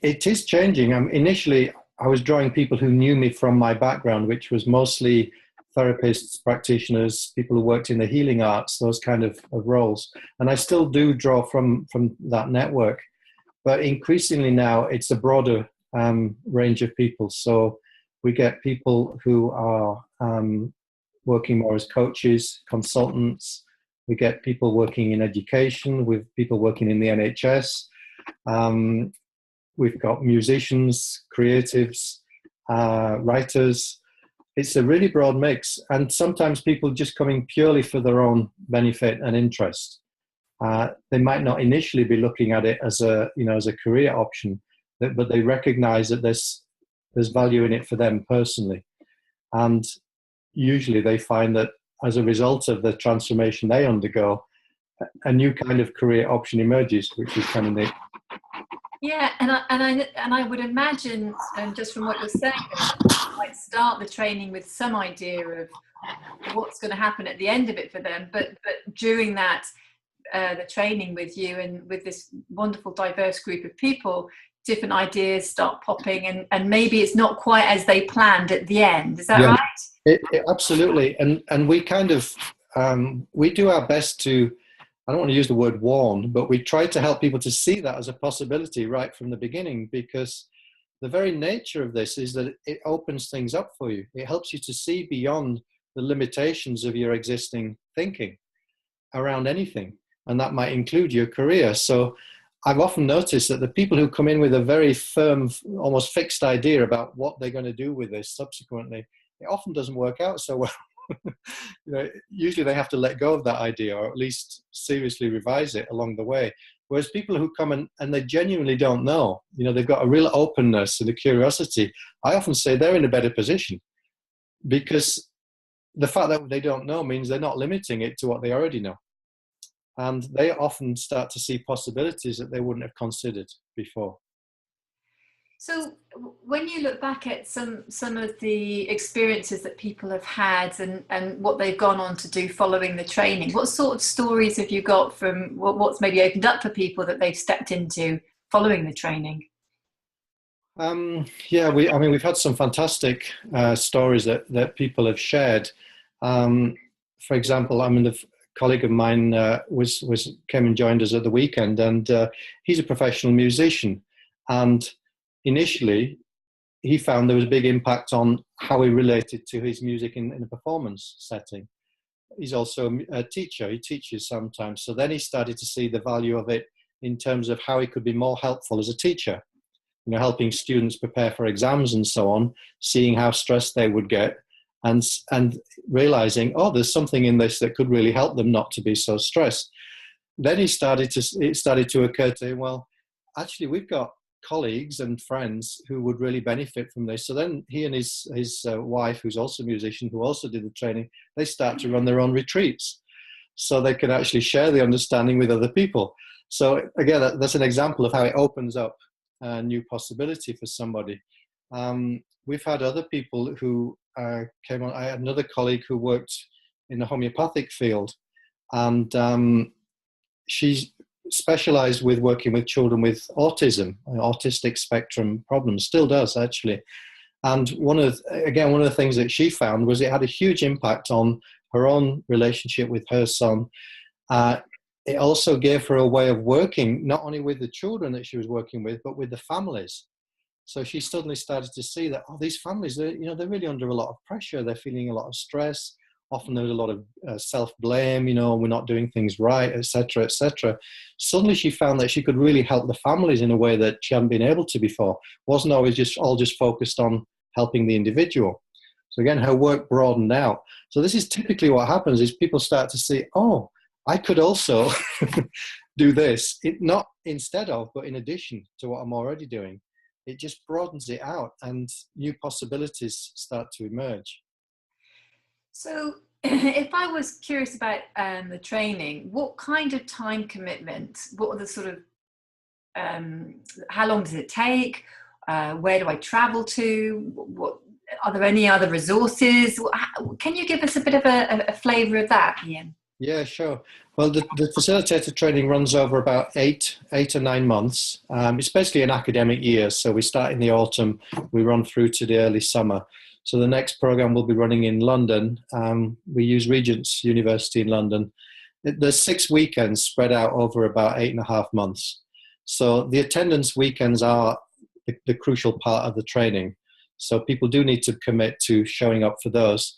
it is changing. Initially, I was drawing people who knew me from my background, which was mostly therapists, practitioners, people who worked in the healing arts, those kind of roles. And I still do draw from that network. But increasingly now, it's a broader range of people. So we get people who are working more as coaches, consultants. We get people working in education, with people working in the NHS. We've got musicians, creatives, writers. It's a really broad mix, and sometimes people just coming purely for their own benefit and interest. They might not initially be looking at it as a career option, but they recognise that there's value in it for them personally, and usually they find that as a result of the transformation they undergo, a new kind of career option emerges, which is kind of neat. Yeah, and I would imagine, just from what you're saying, you might start the training with some idea of what's going to happen at the end of it for them, but during that, the training with you and with this wonderful diverse group of people, different ideas start popping, and maybe it's not quite as they planned at the end. Is that right? Absolutely, and we kind of we do our best to, I don't want to use the word warn, but we try to help people to see that as a possibility right from the beginning, because the very nature of this is that it opens things up for you. It helps you to see beyond the limitations of your existing thinking around anything, and that might include your career. So I've often noticed that the people who come in with a very firm, almost fixed idea about what they're going to do with this subsequently, it often doesn't work out so well. Usually they have to let go of that idea, or at least seriously revise it along the way. Whereas people who come and they genuinely don't know, they've got a real openness and a curiosity, I often say they're in a better position, because the fact that they don't know means they're not limiting it to what they already know. And they often start to see possibilities that they wouldn't have considered before. So when you look back at some of the experiences that people have had and what they've gone on to do following the training, what sort of stories have you got from what's maybe opened up for people that they've stepped into following the training? We've had some fantastic stories that people have shared. For example, a colleague of mine came and joined us at the weekend, and he's a professional musician, and initially, he found there was a big impact on how he related to his music in a performance setting. He's also a teacher. He teaches sometimes. So then he started to see the value of it in terms of how he could be more helpful as a teacher, helping students prepare for exams and so on, seeing how stressed they would get, and realizing, there's something in this that could really help them not to be so stressed. Then it started to occur to him, well, actually, we've got colleagues and friends who would really benefit from this. So then he and his wife, who's also a musician, who also did the training, they start to run their own retreats so they can actually share the understanding with other people. So again, that's an example of how it opens up a new possibility for somebody. We've had other people who came on. I had another colleague who worked in the homeopathic field, and she's specialized with working with children with autism, autistic spectrum problems, still does actually. And one of the things that she found was it had a huge impact on her own relationship with her son. It also gave her a way of working, not only with the children that she was working with, but with the families. So she suddenly started to see that, these families, they're really under a lot of pressure. They're feeling a lot of stress. Often there's a lot of self-blame, we're not doing things right, etc., etc. Suddenly she found that she could really help the families in a way that she hadn't been able to before. Wasn't always just focused on helping the individual. So again, her work broadened out. So this is typically what happens, is people start to see, I could also do this. Not instead of, but in addition to what I'm already doing. It just broadens it out, and new possibilities start to emerge. So if I was curious about the training, what kind of time commitment, what are the sort of, how long does it take? Where do I travel to? What are there any other resources? Can you give us a bit of a flavour of that, Ian? Yeah, sure. Well, the facilitator training runs over about 8 or 9 months. It's basically an academic year. So we start in the autumn, we run through to the early summer. So the next program will be running in London. We use Regent's University in London. There's 6 weekends spread out over about 8.5 months. So the attendance weekends are the crucial part of the training. So people do need to commit to showing up for those.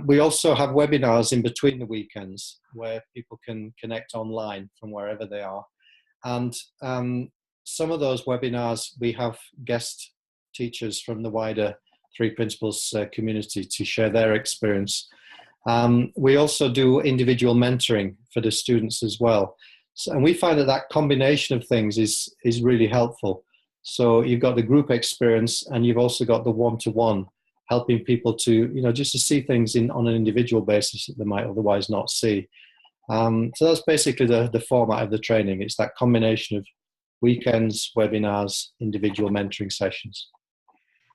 We also have webinars in between the weekends where people can connect online from wherever they are. And some of those webinars, we have guest teachers from the wider Three Principles community to share their experience. We also do individual mentoring for the students as well. So, and we find that that combination of things is really helpful. So you've got the group experience and you've also got the one-to-one, helping people to, just to see things on an individual basis that they might otherwise not see. So that's basically the format of the training. It's that combination of weekends, webinars, individual mentoring sessions.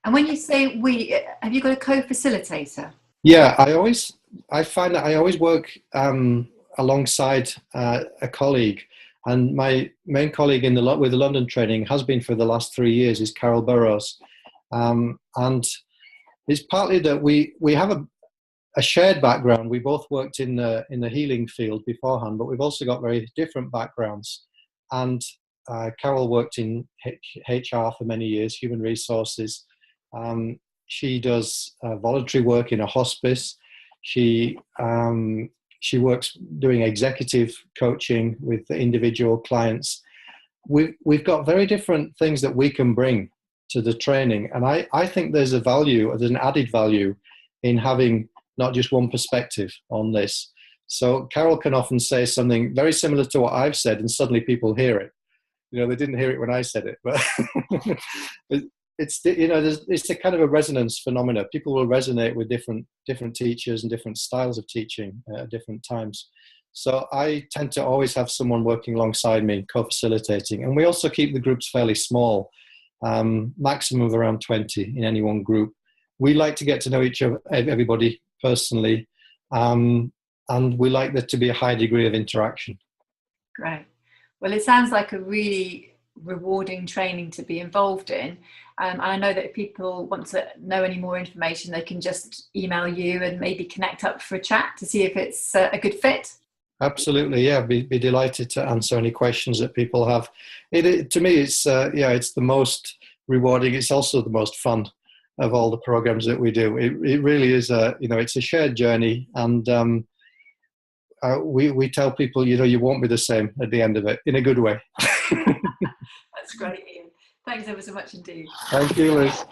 And when you say we, have you got a co-facilitator? Yeah, I find that I always work alongside a colleague, and my main colleague with the London training has been for the last 3 years is Carol Burrows, and it's partly that we have a shared background. We both worked in the healing field beforehand, but we've also got very different backgrounds. And Carol worked in HR for many years, human resources. She does voluntary work in a hospice. She works doing executive coaching with individual clients. We've got very different things that we can bring to the training, and I think there's an added value in having not just one perspective on this. So Carol can often say something very similar to what I've said, and suddenly people hear it. They didn't hear it when I said it, but it's a kind of a resonance phenomena. People will resonate with different teachers and different styles of teaching at different times. So I tend to always have someone working alongside me, co-facilitating, and we also keep the groups fairly small, maximum of around 20 in any one group. We like to get to know everybody personally, and we like there to be a high degree of interaction. Great. Well, it sounds like a really rewarding training to be involved in. And I know that if people want to know any more information, they can just email you and maybe connect up for a chat to see if it's a good fit. Absolutely, yeah. Be delighted to answer any questions that people have. To me, it's the most rewarding. It's also the most fun of all the programs that we do. It really is it's a shared journey, and we tell people, you won't be the same at the end of it, in a good way. That's great, Ian. Thanks ever so much indeed. Thank you, Liz.